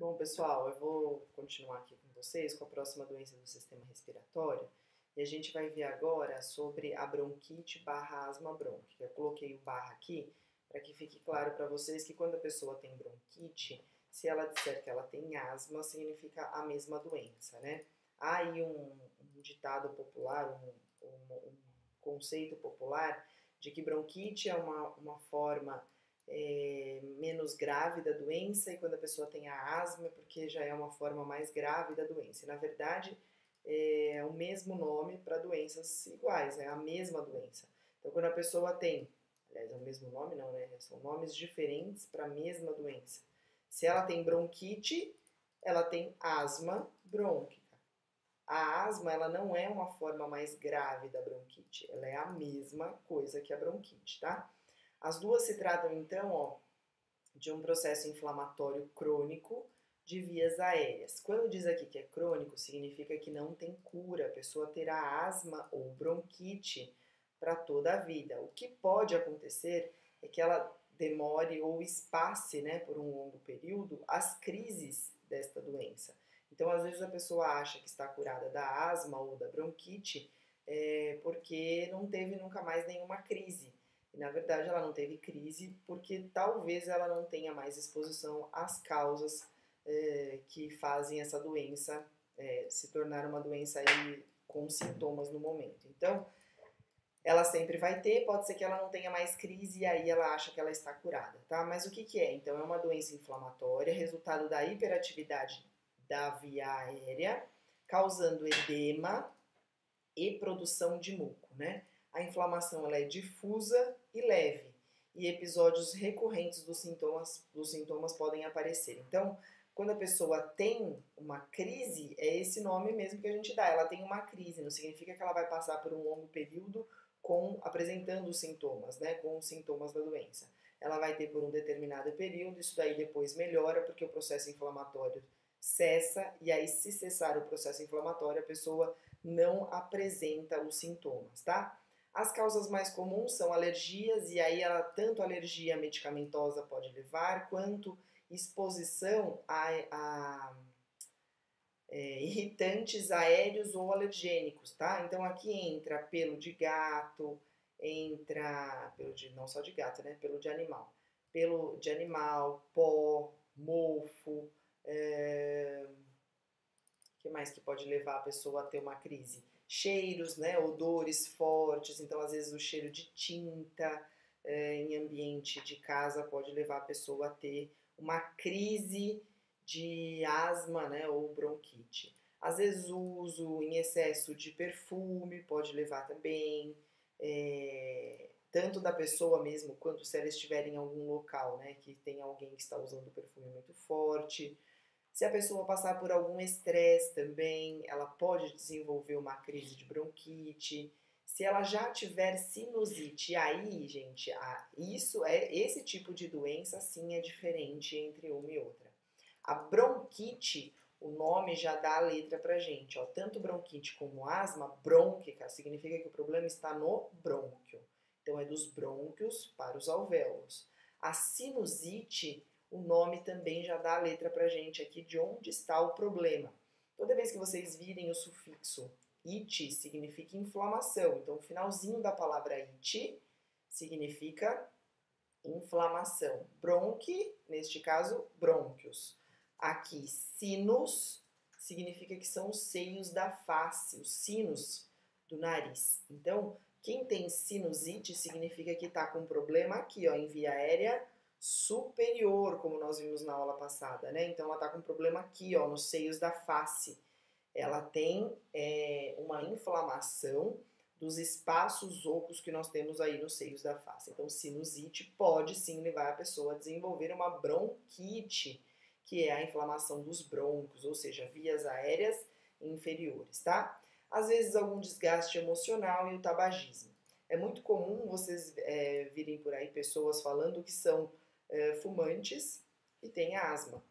Bom, pessoal, eu vou continuar aqui com vocês com a próxima doença do sistema respiratório e a gente vai ver agora sobre a bronquite barra asma brônquica. Eu coloquei o barra aqui para que fique claro para vocês que quando a pessoa tem bronquite, se ela disser que ela tem asma, significa a mesma doença, né? Há aí um ditado popular, um conceito popular de que bronquite é uma forma menos grave da doença, e quando a pessoa tem a asma é porque já é uma forma mais grave da doença. E, na verdade, é o mesmo nome para doenças iguais, é a mesma doença. Então, quando a pessoa tem, aliás, é o mesmo nome não, né? São nomes diferentes para a mesma doença. Se ela tem bronquite, ela tem asma brônquica. A asma, ela não é uma forma mais grave da bronquite, ela é a mesma coisa que a bronquite, tá? As duas se tratam, então, ó, de um processo inflamatório crônico de vias aéreas. Quando diz aqui que é crônico, significa que não tem cura, a pessoa terá asma ou bronquite para toda a vida. O que pode acontecer é que ela demore ou espace, né, por um longo período, as crises desta doença. Então, às vezes a pessoa acha que está curada da asma ou da bronquite porque não teve nunca mais nenhuma crise. E, na verdade, ela não teve crise porque talvez ela não tenha mais exposição às causas que fazem essa doença se tornar uma doença aí com sintomas no momento. Então, ela sempre vai ter, pode ser que ela não tenha mais crise e aí ela acha que ela está curada, tá? Mas o que é? Então, é uma doença inflamatória, resultado da hiperatividade da via aérea, causando edema e produção de muco, né? A inflamação ela é difusa e leve, e episódios recorrentes dos sintomas podem aparecer. Então, quando a pessoa tem uma crise, é esse nome mesmo que a gente dá. Ela tem uma crise, não significa que ela vai passar por um longo período apresentando os sintomas, né? Com os sintomas da doença. Ela vai ter por um determinado período, isso daí depois melhora porque o processo inflamatório cessa, e aí se cessar o processo inflamatório, a pessoa não apresenta os sintomas, tá? As causas mais comuns são alergias, e aí tanto alergia medicamentosa pode levar, quanto exposição a irritantes aéreos ou alergênicos, tá? Então aqui entra pelo de gato, não só de gato, né? Pelo de animal, pó, mofo, que mais que pode levar a pessoa a ter uma crise? Cheiros, né? Odores fortes, então às vezes o cheiro de tinta em ambiente de casa pode levar a pessoa a ter uma crise de asma, né? Ou bronquite. Às vezes o uso em excesso de perfume pode levar também, tanto da pessoa mesmo, quanto se ela estiver em algum local, né? Que tem alguém que está usando perfume muito forte. Se a pessoa passar por algum estresse também, ela pode desenvolver uma crise de bronquite. Se ela já tiver sinusite, aí, gente, esse tipo de doença sim é diferente entre uma e outra. A bronquite, o nome já dá a letra pra gente, ó. Tanto bronquite como asma, brônquica, significa que o problema está no brônquio. Então é dos brônquios para os alvéolos. A sinusite, o nome também já dá a letra pra gente aqui de onde está o problema. Toda vez que vocês virem o sufixo it, significa inflamação. Então, o finalzinho da palavra it significa inflamação. Bronque, neste caso, brônquios. Aqui, sinus, significa que são os seios da face, os sinos do nariz. Então, quem tem sinusite significa que está com problema aqui, ó, em via aérea superior, como nós vimos na aula passada, né? Então, ela está com problema aqui, ó, nos seios da face. Ela tem uma inflamação dos espaços ocos que nós temos aí nos seios da face. Então, sinusite pode sim levar a pessoa a desenvolver uma bronquite, que é a inflamação dos brônquios, ou seja, vias aéreas inferiores, tá? Às vezes, algum desgaste emocional e o tabagismo. É muito comum vocês virem por aí pessoas falando que são fumantes e têm asma.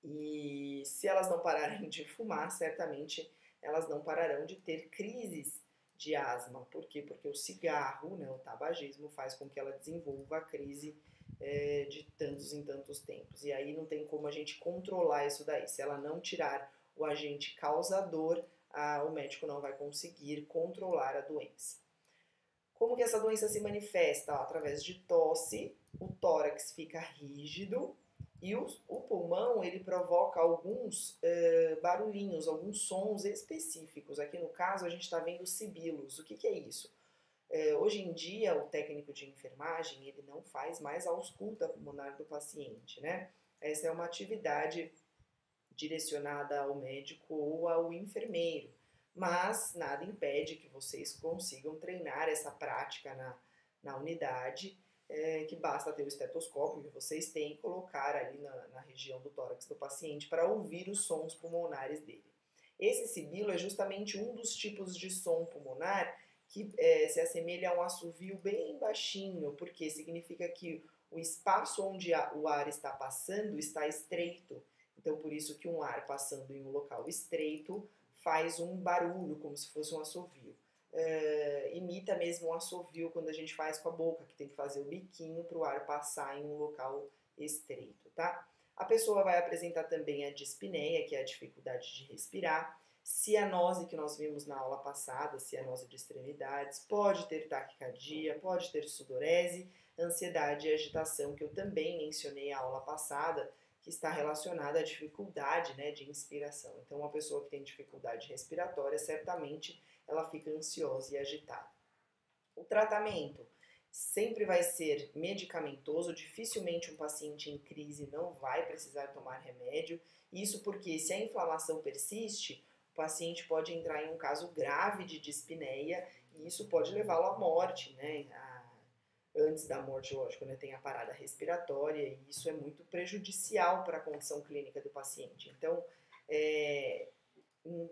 E se elas não pararem de fumar, certamente elas não pararão de ter crises de asma. Por quê? Porque o cigarro, né, o tabagismo, faz com que ela desenvolva a crise de tantos em tantos tempos. E aí não tem como a gente controlar isso daí. Se ela não tirar o agente causador, o médico não vai conseguir controlar a doença. Como que essa doença se manifesta? Através de tosse, o tórax fica rígido e o pulmão ele provoca alguns barulhinhos, alguns sons específicos. Aqui no caso a gente está vendo sibilos. O que é isso? Hoje em dia o técnico de enfermagem ele não faz mais a ausculta pulmonar do paciente, né? Essa é uma atividade direcionada ao médico ou ao enfermeiro. Mas nada impede que vocês consigam treinar essa prática na unidade, que basta ter o estetoscópio que vocês têm e colocar ali na região do tórax do paciente para ouvir os sons pulmonares dele. Esse sibilo é justamente um dos tipos de som pulmonar que se assemelha a um assovio bem baixinho, porque significa que o espaço onde o ar está passando está estreito. Então, por isso que um ar passando em um local estreito faz um barulho, como se fosse um assovio. Imita mesmo um assovio quando a gente faz com a boca, que tem que fazer o biquinho para o ar passar em um local estreito, tá? A pessoa vai apresentar também a dispneia, que é a dificuldade de respirar, cianose, que nós vimos na aula passada, cianose de extremidades, pode ter taquicardia, pode ter sudorese, ansiedade e agitação, que eu também mencionei na aula passada, que está relacionada à dificuldade, né, de inspiração. Então, uma pessoa que tem dificuldade respiratória, certamente ela fica ansiosa e agitada. O tratamento sempre vai ser medicamentoso, dificilmente um paciente em crise não vai precisar tomar remédio. Isso porque se a inflamação persiste, o paciente pode entrar em um caso grave de dispneia e isso pode levá-lo à morte, né? Antes da morte, lógico, né, tem a parada respiratória e isso é muito prejudicial para a condição clínica do paciente. Então, em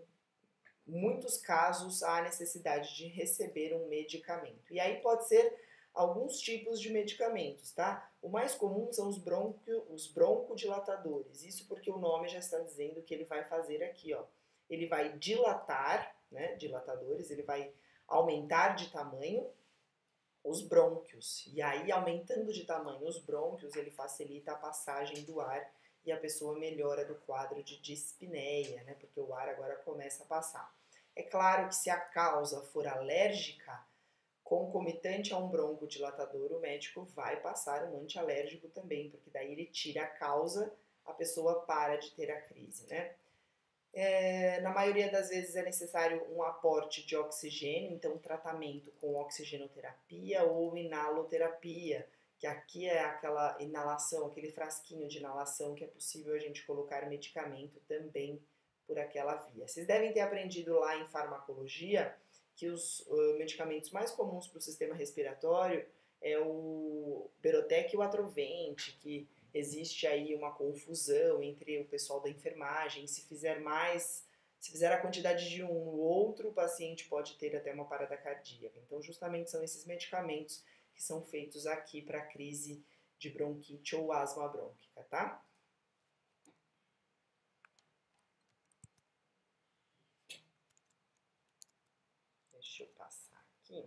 muitos casos, há necessidade de receber um medicamento. E aí pode ser alguns tipos de medicamentos, tá? O mais comum são os broncodilatadores. Isso porque o nome já está dizendo que ele vai fazer aqui, ó. Ele vai dilatar, né, dilatadores, ele vai aumentar de tamanho os brônquios, e aí aumentando de tamanho os brônquios, ele facilita a passagem do ar e a pessoa melhora do quadro de dispneia, né, porque o ar agora começa a passar. É claro que se a causa for alérgica, concomitante a um broncodilatador, o médico vai passar um antialérgico também, porque daí ele tira a causa, a pessoa para de ter a crise, né. Na maioria das vezes é necessário um aporte de oxigênio, então tratamento com oxigenoterapia ou inaloterapia, que aqui é aquela inalação, aquele frasquinho de inalação que é possível a gente colocar medicamento também por aquela via. Vocês devem ter aprendido lá em farmacologia que os medicamentos mais comuns para o sistema respiratório é o Berotec e o Atrovent, que existe aí uma confusão entre o pessoal da enfermagem, se fizer a quantidade de um no outro, o paciente pode ter até uma parada cardíaca. Então, justamente são esses medicamentos que são feitos aqui para crise de bronquite ou asma brônquica, tá? Deixa eu passar aqui.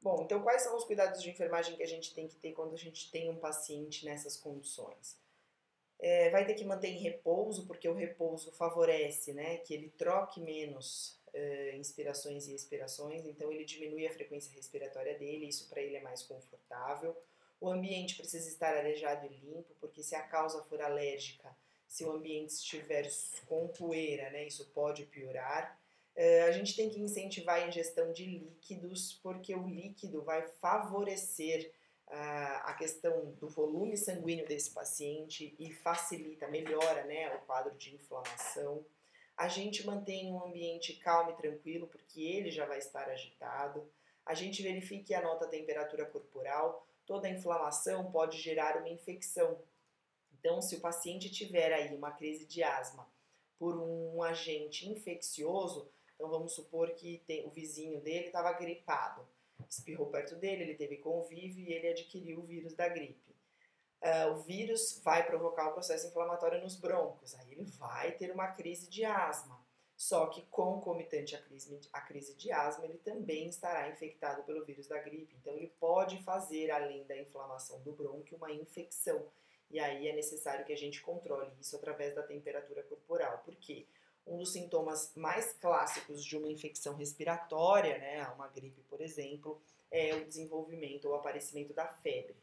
Bom, então quais são os cuidados de enfermagem que a gente tem que ter quando a gente tem um paciente nessas condições? Vai ter que manter em repouso, porque o repouso favorece, né, que ele troque menos inspirações e expirações, então ele diminui a frequência respiratória dele, isso para ele é mais confortável. O ambiente precisa estar arejado e limpo, porque se a causa for alérgica, se o ambiente estiver com poeira, né, isso pode piorar. A gente tem que incentivar a ingestão de líquidos, porque o líquido vai favorecer a questão do volume sanguíneo desse paciente e facilita, melhora, né, o quadro de inflamação. A gente mantém um ambiente calmo e tranquilo, porque ele já vai estar agitado. A gente verifica e anota a temperatura corporal. Toda inflamação pode gerar uma infecção. Então, se o paciente tiver aí uma crise de asma por um agente infeccioso, então vamos supor que o vizinho dele estava gripado, espirrou perto dele, ele teve convívio e ele adquiriu o vírus da gripe. O vírus vai provocar um processo inflamatório nos brônquios, aí ele vai ter uma crise de asma. só que concomitante à crise de asma, ele também estará infectado pelo vírus da gripe. Então, ele pode fazer, além da inflamação do brônquio, uma infecção. E aí é necessário que a gente controle isso através da temperatura corporal. Por quê? Um dos sintomas mais clássicos de uma infecção respiratória, né, uma gripe, por exemplo, é o desenvolvimento ou aparecimento da febre.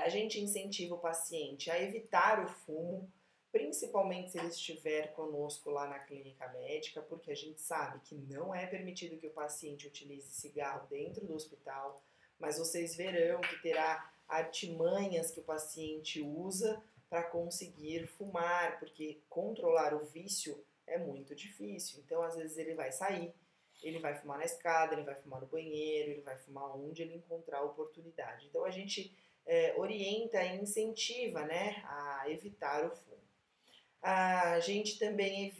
A gente incentiva o paciente a evitar o fumo, principalmente se ele estiver conosco lá na clínica médica, porque a gente sabe que não é permitido que o paciente utilize cigarro dentro do hospital, mas vocês verão que terá artimanhas que o paciente usa para conseguir fumar, porque controlar o vício é muito difícil. Então, às vezes, ele vai sair, ele vai fumar na escada, ele vai fumar no banheiro, ele vai fumar onde ele encontrar oportunidade. Então, a gente orienta e incentiva, né, a evitar o fumo. A gente também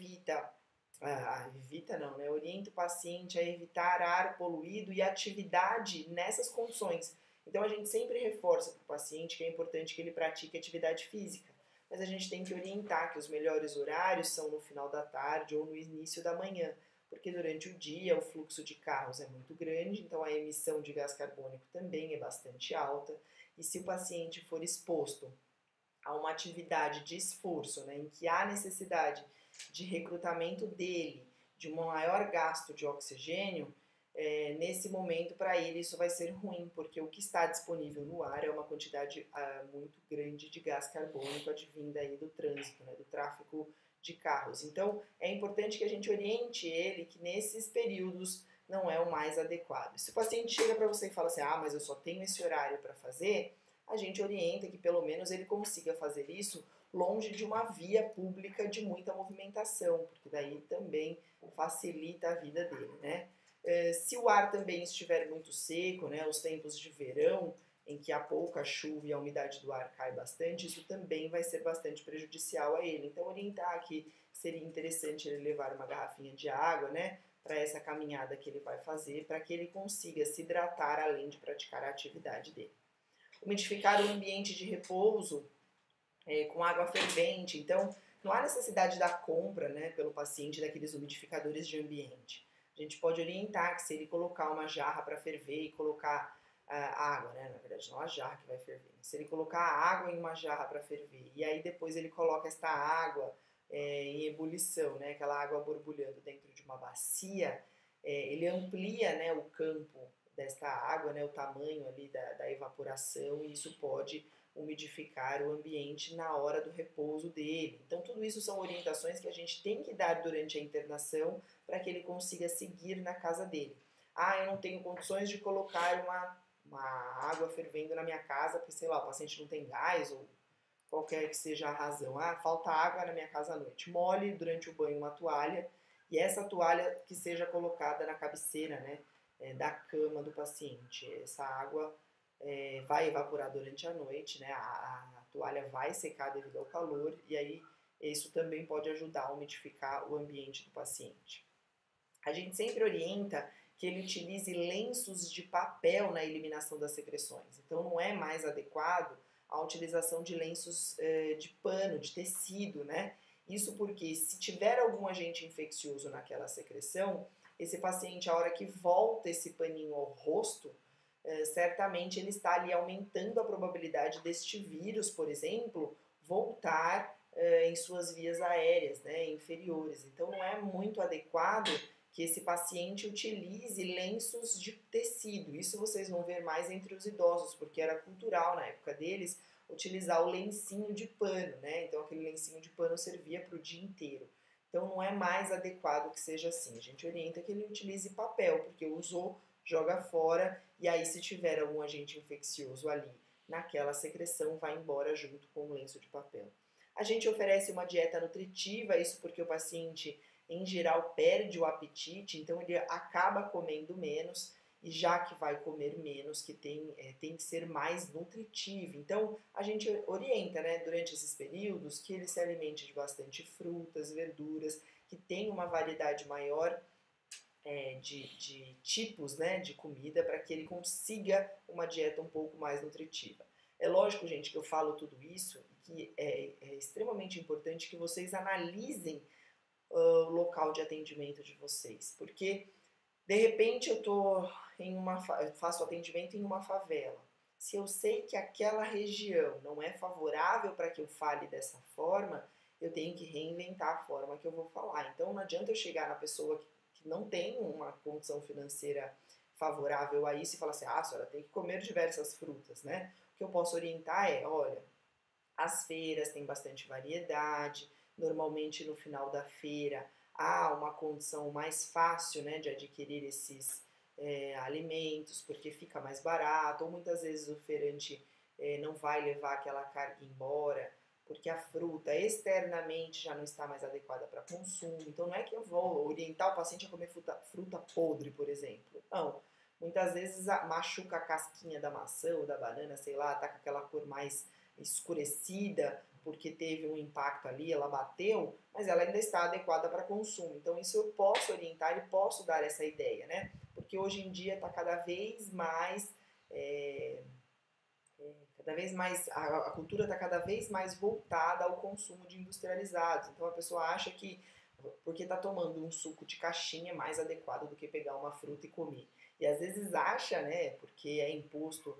orienta o paciente a evitar ar poluído e atividade nessas condições. Então a gente sempre reforça para o paciente que é importante que ele pratique atividade física, mas a gente tem que orientar que os melhores horários são no final da tarde ou no início da manhã, porque durante o dia o fluxo de carros é muito grande, então a emissão de gás carbônico também é bastante alta, e se o paciente for exposto a uma atividade de esforço, né, em que há necessidade de recrutamento dele, de um maior gasto de oxigênio, nesse momento para ele isso vai ser ruim, porque o que está disponível no ar é uma quantidade muito grande de gás carbônico advinda aí do trânsito, né, do tráfego de carros. Então é importante que a gente oriente ele que nesses períodos não é o mais adequado. Se o paciente chega para você e fala assim, mas eu só tenho esse horário para fazer, a gente orienta que pelo menos ele consiga fazer isso longe de uma via pública de muita movimentação, porque daí também facilita a vida dele, né? Se o ar também estiver muito seco, né, os tempos de verão, em que há pouca chuva e a umidade do ar cai bastante, isso também vai ser bastante prejudicial a ele. Então, orientar que seria interessante ele levar uma garrafinha de água, né, para essa caminhada que ele vai fazer, para que ele consiga se hidratar além de praticar a atividade dele. Umidificar o ambiente de repouso com água fervente. Então, não há necessidade da compra, né, pelo paciente daqueles umidificadores de ambiente. A gente pode orientar que se ele colocar uma jarra para ferver e colocar água, né, na verdade não a jarra que vai ferver, se ele colocar água em uma jarra para ferver e aí depois ele coloca esta água em ebulição, né, aquela água borbulhando dentro de uma bacia, ele amplia, né, o campo desta água, né, o tamanho ali da evaporação, e isso pode umidificar o ambiente na hora do repouso dele. Então, tudo isso são orientações que a gente tem que dar durante a internação para que ele consiga seguir na casa dele. Eu não tenho condições de colocar uma água fervendo na minha casa, porque, sei lá, o paciente não tem gás ou qualquer que seja a razão. Falta água na minha casa à noite. Molhe durante o banho uma toalha, e essa toalha que seja colocada na cabeceira, né, da cama do paciente. Essa água vai evaporar durante a noite, né? A toalha vai secar devido ao calor, e aí isso também pode ajudar a umidificar o ambiente do paciente. A gente sempre orienta que ele utilize lenços de papel na eliminação das secreções. Então não é mais adequado a utilização de lenços de pano, de tecido, né? Isso porque se tiver algum agente infeccioso naquela secreção, esse paciente, a hora que volta esse paninho ao rosto, certamente ele está ali aumentando a probabilidade deste vírus, por exemplo, voltar em suas vias aéreas, né, inferiores. Então não é muito adequado que esse paciente utilize lenços de tecido. Isso vocês vão ver mais entre os idosos, porque era cultural na época deles utilizar o lencinho de pano, né? Então aquele lencinho de pano servia para o dia inteiro. Então não é mais adequado que seja assim. A gente orienta que ele utilize papel, porque usou, joga fora, e aí se tiver algum agente infeccioso ali naquela secreção, vai embora junto com o lenço de papel. A gente oferece uma dieta nutritiva, isso porque o paciente em geral perde o apetite, então ele acaba comendo menos, e já que vai comer menos, que tem que ser mais nutritivo. Então a gente orienta, né, durante esses períodos que ele se alimente de bastante frutas, verduras, que tem uma variedade maior de tipos, né, de comida, para que ele consiga uma dieta um pouco mais nutritiva. É lógico, gente, que eu falo tudo isso, que é extremamente importante que vocês analisem o local de atendimento de vocês, porque de repente eu faço atendimento em uma favela. Se eu sei que aquela região não é favorável para que eu fale dessa forma, eu tenho que reinventar a forma que eu vou falar. Então não adianta eu chegar na pessoa que não tem uma condição financeira favorável a isso e falar assim, a senhora tem que comer diversas frutas, né? O que eu posso orientar é, olha, as feiras têm bastante variedade, normalmente no final da feira há uma condição mais fácil, né, de adquirir esses alimentos, porque fica mais barato, ou muitas vezes o feirante não vai levar aquela carga embora, porque a fruta externamente já não está mais adequada para consumo. Então não é que eu vou orientar o paciente a comer fruta podre, por exemplo. Não. Muitas vezes machuca a casquinha da maçã ou da banana, sei lá, tá com aquela cor mais escurecida porque teve um impacto ali, ela bateu, mas ela ainda está adequada para consumo. Então isso eu posso orientar e posso dar essa ideia, né? Porque hoje em dia está cada vez mais a cultura está cada vez mais voltada ao consumo de industrializados. Então a pessoa acha que porque está tomando um suco de caixinha é mais adequado do que pegar uma fruta e comer. E às vezes acha, né, porque é imposto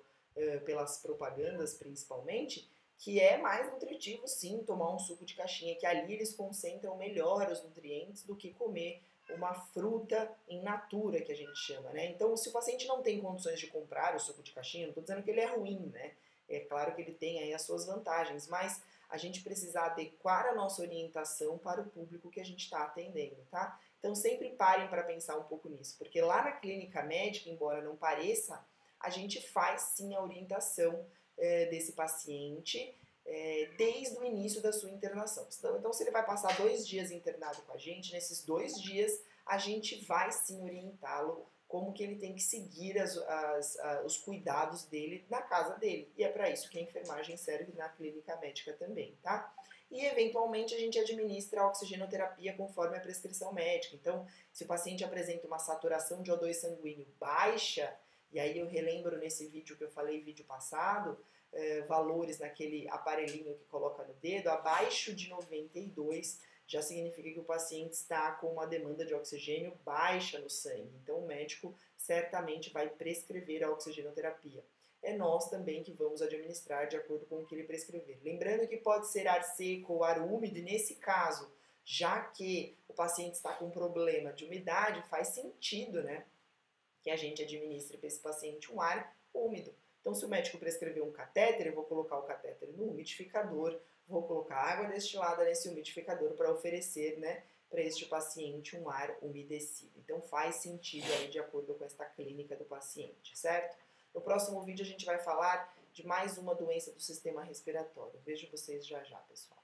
pelas propagandas principalmente, que é mais nutritivo sim tomar um suco de caixinha, que ali eles concentram melhor os nutrientes do que comer uma fruta in natura, que a gente chama, né? Então, se o paciente não tem condições de comprar o suco de caixinha, não estou dizendo que ele é ruim, né? É claro que ele tem aí as suas vantagens, mas a gente precisa adequar a nossa orientação para o público que a gente está atendendo, tá? Então, sempre parem para pensar um pouco nisso, porque lá na clínica médica, embora não pareça, a gente faz sim a orientação desse paciente desde o início da sua internação. Então, se ele vai passar 2 dias internado com a gente, nesses 2 dias a gente vai sim orientá-lo como que ele tem que seguir os cuidados dele na casa dele. E é para isso que a enfermagem serve na clínica médica também, tá? E, eventualmente, a gente administra a oxigenoterapia conforme a prescrição médica. Então, se o paciente apresenta uma saturação de O2 sanguíneo baixa, e aí eu relembro nesse vídeo que eu falei, vídeo passado, valores naquele aparelhinho que coloca no dedo, abaixo de 92, já significa que o paciente está com uma demanda de oxigênio baixa no sangue. Então, o médico certamente vai prescrever a oxigenoterapia. É nós também que vamos administrar de acordo com o que ele prescrever. Lembrando que pode ser ar seco ou ar úmido, e nesse caso, já que o paciente está com problema de umidade, faz sentido, né, que a gente administre para esse paciente um ar úmido. Então, se o médico prescrever um catéter, eu vou colocar o catéter no umidificador, vou colocar água destilada nesse umidificador para oferecer, né, para este paciente um ar umedecido. Então, faz sentido aí de acordo com esta clínica do paciente, certo? No próximo vídeo a gente vai falar de mais uma doença do sistema respiratório. Vejo vocês já já, pessoal.